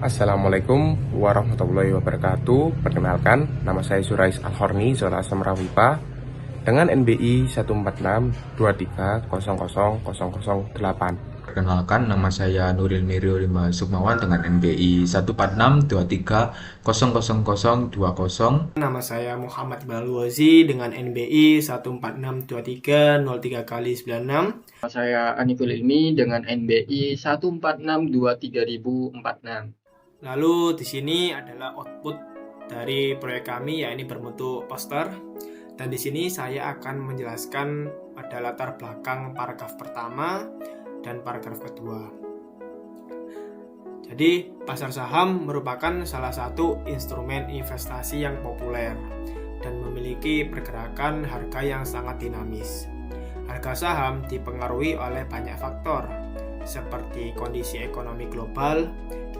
Assalamualaikum warahmatullahi wabarakatuh. Perkenalkan, nama saya Surais Al-Horni, Zona Semrawipa dengan NBI 14623000008. Perkenalkan, nama saya Nuril Mirio Lima Sukmawan dengan NBI 14623000020. Nama saya Muhammad Balwazi dengan NBI 1462303 Nama saya Anikul Ilmi dengan NBI 14623.046. Lalu di sini adalah output dari proyek kami, yaitu berbentuk poster. Dan di sini saya akan menjelaskan pada latar belakang paragraf pertama dan paragraf kedua. Jadi, pasar saham merupakan salah satu instrumen investasi yang populer dan memiliki pergerakan harga yang sangat dinamis. Harga saham dipengaruhi oleh banyak faktor, seperti kondisi ekonomi global,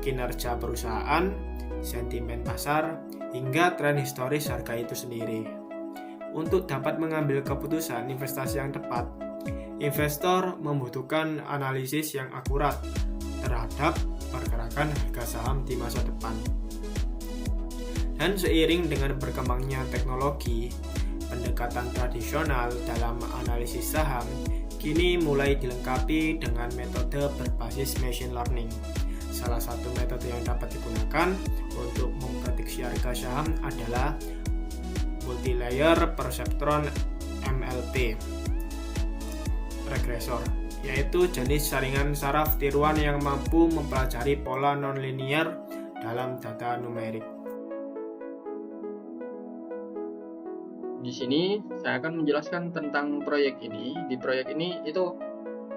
kinerja perusahaan, sentimen pasar, hingga tren historis harga itu sendiri. Untuk dapat mengambil keputusan investasi yang tepat, investor membutuhkan analisis yang akurat terhadap pergerakan harga saham di masa depan. Dan seiring dengan berkembangnya teknologi, pendekatan tradisional dalam analisis saham kini mulai dilengkapi dengan metode berbasis machine learning. Salah satu metode yang dapat digunakan untuk memprediksi harga saham adalah multi-layer perceptron MLP regressor, yaitu jenis jaringan saraf tiruan yang mampu mempelajari pola nonlinear dalam data numerik. Di sini saya akan menjelaskan tentang proyek ini. Di proyek ini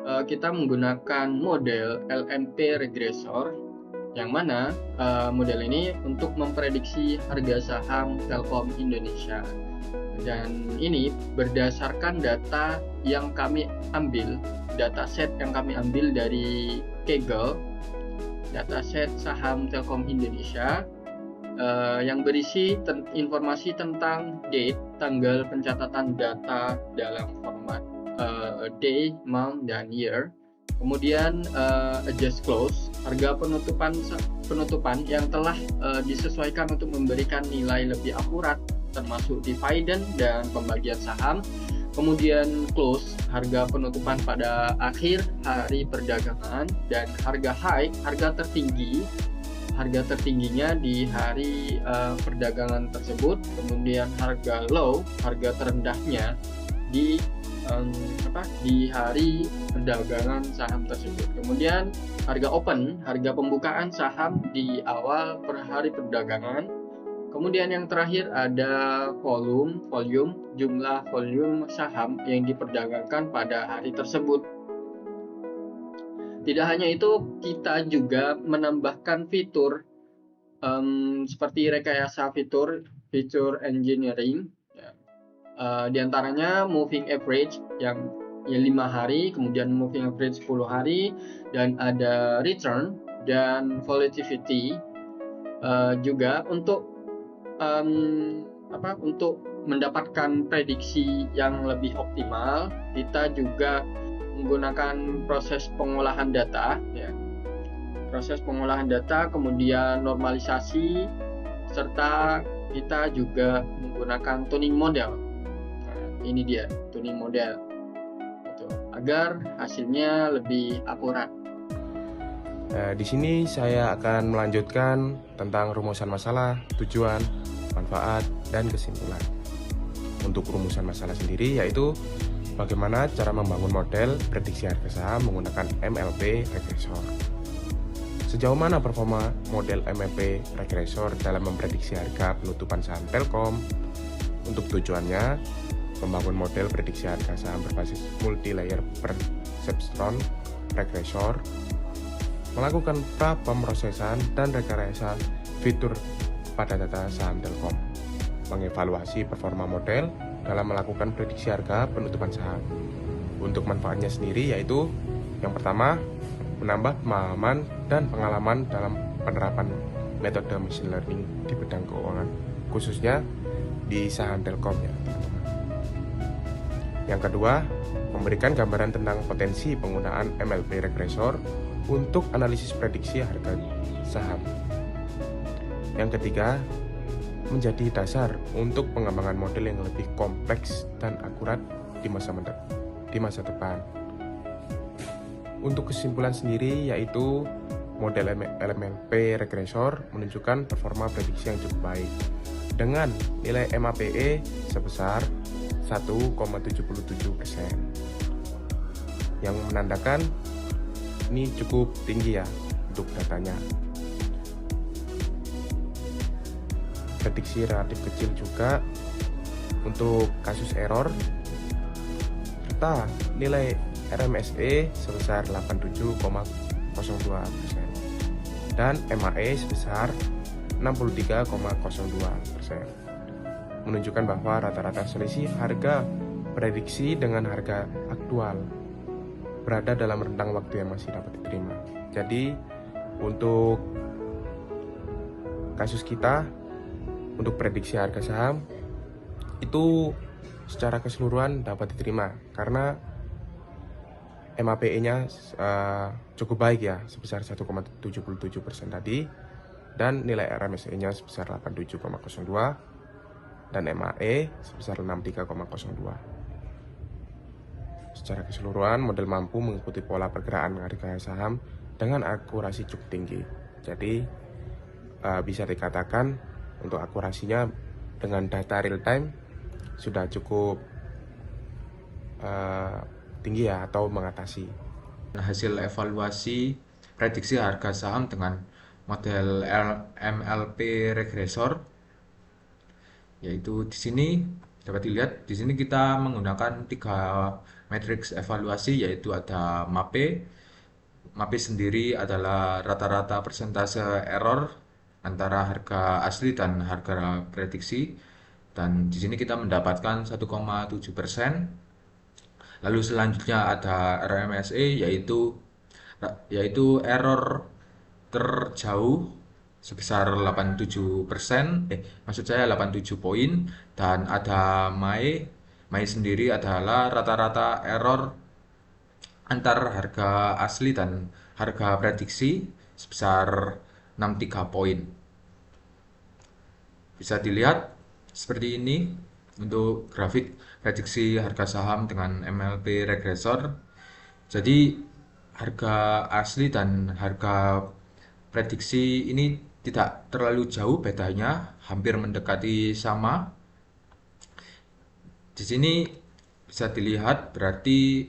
kita menggunakan model LMP regressor, yang mana model ini untuk memprediksi harga saham Telkom Indonesia. Dan ini berdasarkan data yang kami ambil, dataset yang kami ambil dari Kaggle, dataset saham Telkom Indonesia, yang berisi informasi tentang date, tanggal pencatatan data dalam format day, month, dan year. Kemudian adjust close, harga penutupan yang telah disesuaikan untuk memberikan nilai lebih akurat, termasuk dividend dan pembagian saham. Kemudian close, harga penutupan pada akhir hari perdagangan, dan harga high, harga tertingginya di hari perdagangan tersebut. Kemudian harga low, harga terendahnya di hari perdagangan saham tersebut. Kemudian harga open, harga pembukaan saham di awal per hari perdagangan. Kemudian yang terakhir ada volume, jumlah volume saham yang diperdagangkan pada hari tersebut. Tidak hanya itu, kita juga menambahkan fitur seperti rekayasa fitur engineering. Di antaranya moving average yang 5 hari, kemudian moving average 10 hari, dan ada return dan volatility. Juga untuk mendapatkan prediksi yang lebih optimal, kita juga menggunakan proses pengolahan data, kemudian normalisasi, serta kita juga menggunakan tuning model. Ini dia tuning model, agar hasilnya lebih akurat. Di sini saya akan melanjutkan tentang rumusan masalah, tujuan, manfaat, dan kesimpulan. Untuk rumusan masalah sendiri yaitu bagaimana cara membangun model prediksi harga saham menggunakan MLP regressor. Sejauh mana performa model MLP regressor dalam memprediksi harga penutupan saham Telkom? Untuk tujuannya, membangun model prediksi harga saham berbasis multi-layer perceptron regressor, melakukan pemrosesan dan rekayasa fitur pada data saham Telkom, mengevaluasi performa model dalam melakukan prediksi harga penutupan saham. Untuk manfaatnya sendiri yaitu yang pertama, menambah pemahaman dan pengalaman dalam penerapan metode machine learning di bidang keuangan, khususnya di saham Telkom ya teman-teman. Yang kedua, memberikan gambaran tentang potensi penggunaan MLP regressor untuk analisis prediksi harga saham. Yang ketiga, menjadi dasar untuk pengembangan model yang lebih kompleks dan akurat di masa depan. Untuk kesimpulan sendiri yaitu model LMLP regresor menunjukkan performa prediksi yang cukup baik dengan nilai MAPE sebesar 1,77%, yang menandakan ini cukup tinggi ya untuk datanya. Prediksi relatif kecil juga untuk kasus error, serta nilai RMSE sebesar 87,02% dan MAE sebesar 63,02%, menunjukkan bahwa rata-rata selisih harga prediksi dengan harga aktual berada dalam rentang waktu yang masih dapat diterima. Jadi untuk kasus kita, untuk prediksi harga saham itu secara keseluruhan dapat diterima karena MAPE-nya cukup baik ya, sebesar 1,77% tadi, dan nilai RMSE-nya sebesar 87,02 dan MAE sebesar 63,02. Secara keseluruhan model mampu mengikuti pola pergerakan harga saham dengan akurasi cukup tinggi. Jadi bisa dikatakan untuk akurasinya dengan data real time sudah cukup tinggi ya, atau mengatasi. Hasil evaluasi prediksi harga saham dengan model MLP regresor, yaitu di sini dapat dilihat, di sini kita menggunakan 3 matriks evaluasi, yaitu ada MAPE. MAPE sendiri adalah rata-rata persentase error antara harga asli dan harga prediksi, dan di sini kita mendapatkan 1,7%. Lalu selanjutnya ada RMSE, yaitu error terjauh sebesar 87%, maksud saya 87 poin, dan ada MAE. MAE sendiri adalah rata-rata error antar harga asli dan harga prediksi sebesar 63 poin. Bisa dilihat seperti ini untuk grafik prediksi harga saham dengan MLP regresor. Jadi harga asli dan harga prediksi ini tidak terlalu jauh bedanya, hampir mendekati sama. Di sini bisa dilihat berarti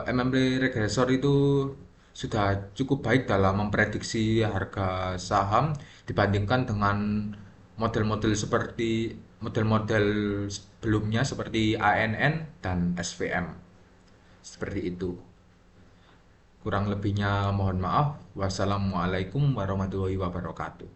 MLP regresor itu sudah cukup baik dalam memprediksi harga saham dibandingkan dengan model-model sebelumnya seperti ANN dan SVM. Seperti itu. Kurang lebihnya mohon maaf. Wassalamualaikum warahmatullahi wabarakatuh.